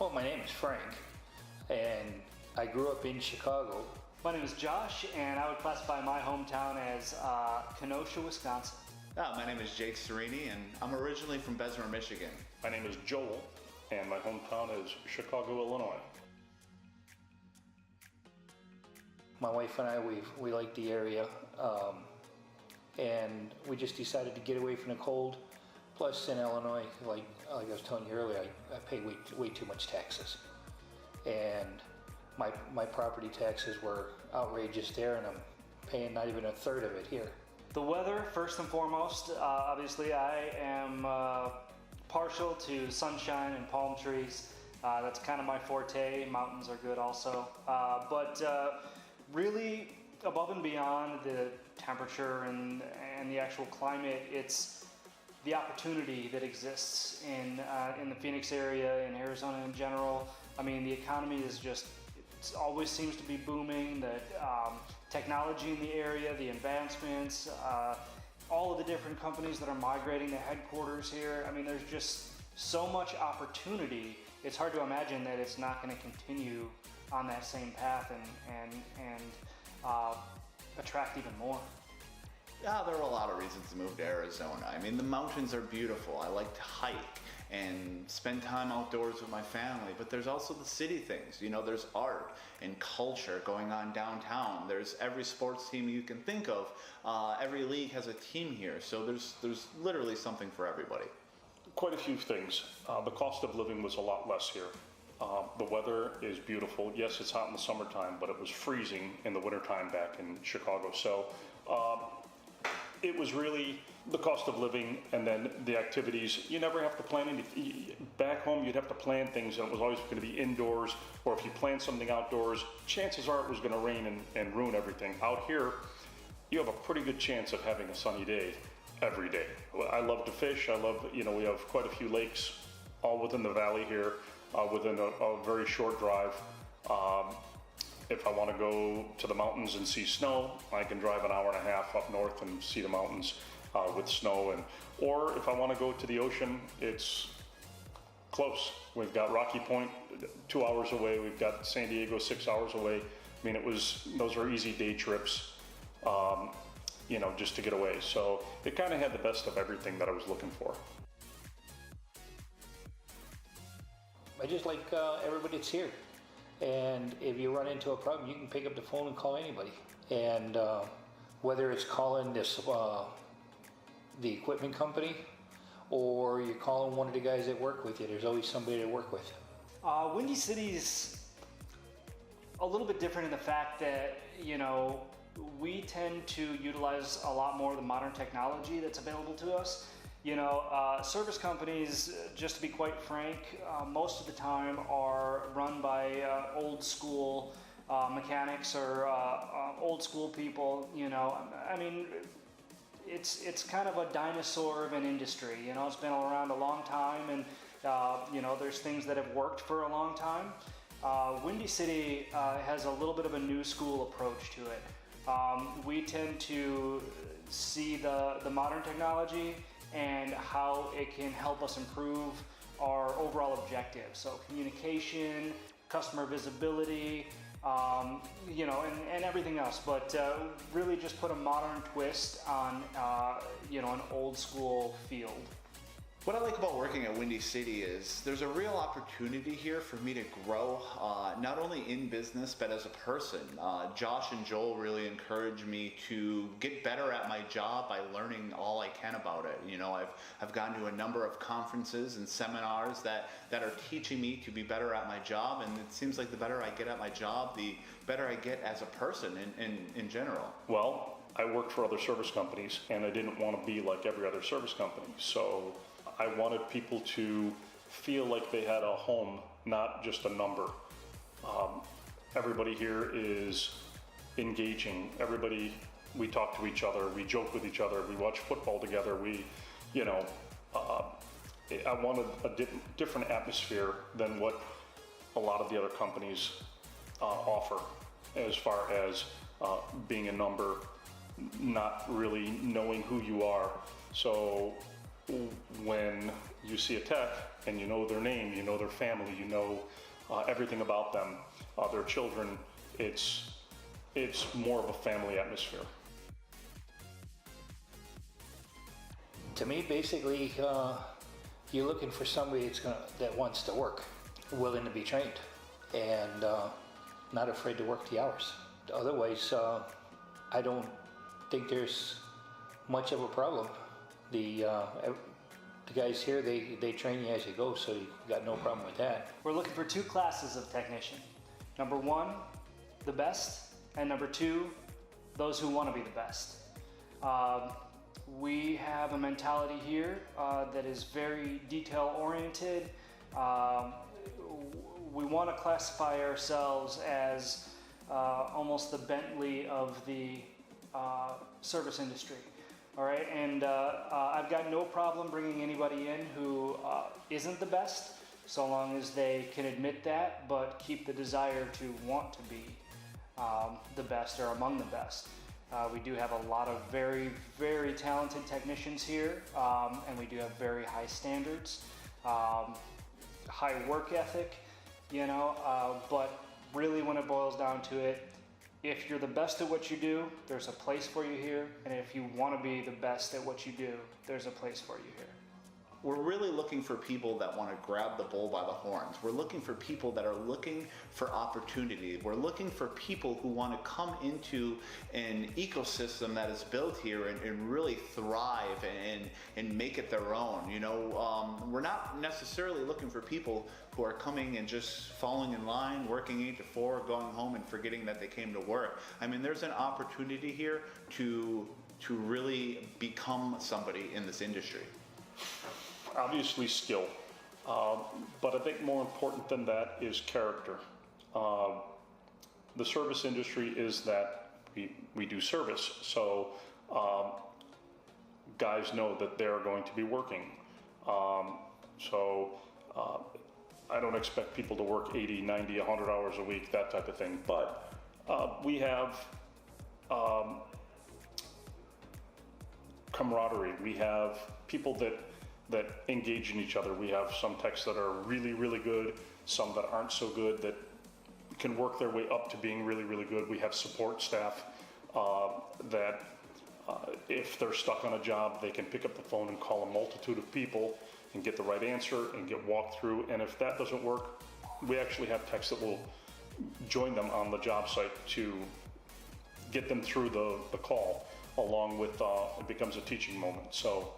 Well, my name is Frank, and I grew up in Chicago. My name is Josh, and I would classify my hometown as Kenosha, Wisconsin. My name is Jake SYREINI, and I'm originally from Bessemer, Michigan. My name is Joel, and my hometown is Chicago, Illinois. My wife and I, we like the area, and we just decided to get away from the cold. Plus, in Illinois, like I was telling you earlier, I pay way too much taxes, and my property taxes were outrageous there, and I'm paying not even a third of it here. The weather, first and foremost. Obviously, I am partial to sunshine and palm trees. That's kind of my forte. Mountains are good also, but really, above and beyond the temperature and the actual climate, it's the opportunity that exists in the Phoenix area, in Arizona in general. I mean, the economy is just, it always seems to be booming. The technology in the area, the advancements, all of the different companies that are migrating their headquarters here. I mean, there's just so much opportunity. It's hard to imagine that it's not going to continue on that same path and attract even more. Yeah, there are a lot of reasons to move to Arizona. I mean, the mountains are beautiful. I like to hike and spend time outdoors with my family, but there's also the city things. You know, there's art and culture going on downtown. There's every sports team you can think of. Every league has a team here, so there's literally something for everybody. Quite a few things. The cost of living was a lot less here. The weather is beautiful. Yes, it's hot in the summertime, but it was freezing in the wintertime back in Chicago. So it was really the cost of living, and then the activities. You never have to plan anything. Back home, you'd have to plan things, and it was always going to be indoors, or if you planned something outdoors, chances are it was going to rain and ruin everything. Out here, you have a pretty good chance of having a sunny day every day. I love to fish. I love, we have quite a few lakes all within the valley here, within a very short drive. If I want to go to the mountains and see snow, I can drive an hour and a half up north and see the mountains with snow. Or if I want to go to the ocean, it's close. We've got Rocky Point 2 hours away. We've got San Diego 6 hours away. I mean, those are easy day trips, just to get away. So it kind of had the best of everything that I was looking for. I just like everybody that's here. And if you run into a problem, you can pick up the phone and call anybody. And whether it's calling the equipment company, or you're calling one of the guys that work with you, there's always somebody to work with. Windy City's a little bit different in the fact that, we tend to utilize a lot more of the modern technology that's available to us. Service companies, just to be quite frank, most of the time are run by old school mechanics or old school people. I mean, it's kind of a dinosaur of an industry. It's been around a long time, and there's things that have worked for a long time. Windy City has a little bit of a new school approach to it. We tend to see the modern technology and how it can help us improve our overall objectives. So communication, customer visibility, and everything else. But really just put a modern twist on, an old school field. What I like about working at Windy City is there's a real opportunity here for me to grow, not only in business, but as a person. Josh and Joel really encourage me to get better at my job by learning all I can about it. I've gone to a number of conferences and seminars that are teaching me to be better at my job, and it seems like the better I get at my job, the better I get as a person in general. Well, I worked for other service companies, and I didn't want to be like every other service company. So I wanted people to feel like they had a home, not just a number. Everybody here is engaging. We talk to each other, we joke with each other, we watch football together. I wanted a different atmosphere than what a lot of the other companies offer, as far as being a number, not really knowing who you are. So when you see a tech and you know their name, you know their family, you know everything about them, their children, it's more of a family atmosphere. To me, basically, you're looking for somebody that wants to work, willing to be trained, and not afraid to work the hours. Otherwise, I don't think there's much of a problem. The guys here, they train you as you go, so you got no problem with that. We're looking for two classes of technician. Number one, the best, and number two, those who want to be the best. We have a mentality here that is very detail-oriented. We want to classify ourselves as almost the Bentley of the service industry. All right, and I've got no problem bringing anybody in who isn't the best, so long as they can admit that, but keep the desire to want to be the best or among the best. We do have a lot of very, very talented technicians here, and we do have very high standards, high work ethic, you know, but really when it boils down to it, if you're the best at what you do, there's a place for you here, and if you want to be the best at what you do, there's a place for you here. We're really looking for people that want to grab the bull by the horns. We're looking for people that are looking for opportunity. We're looking for people who want to come into an ecosystem that is built here and really thrive and make it their own. You know, we're not necessarily looking for people who are coming and just falling in line, working 8 to 4, going home and forgetting that they came to work. I mean, there's an opportunity here to really become somebody in this industry. Obviously skill, but I think more important than that is character. The service industry is that we do service, so guys know that they're going to be working. So I don't expect people to work 80, 90, 100 hours a week, that type of thing, but we have camaraderie. We have people that engage in each other. We have some techs that are really, really good, some that aren't so good, that can work their way up to being really, really good. We have support staff that if they're stuck on a job, they can pick up the phone and call a multitude of people and get the right answer and get walked through. And if that doesn't work, we actually have techs that will join them on the job site to get them through the call, along with it becomes a teaching moment. So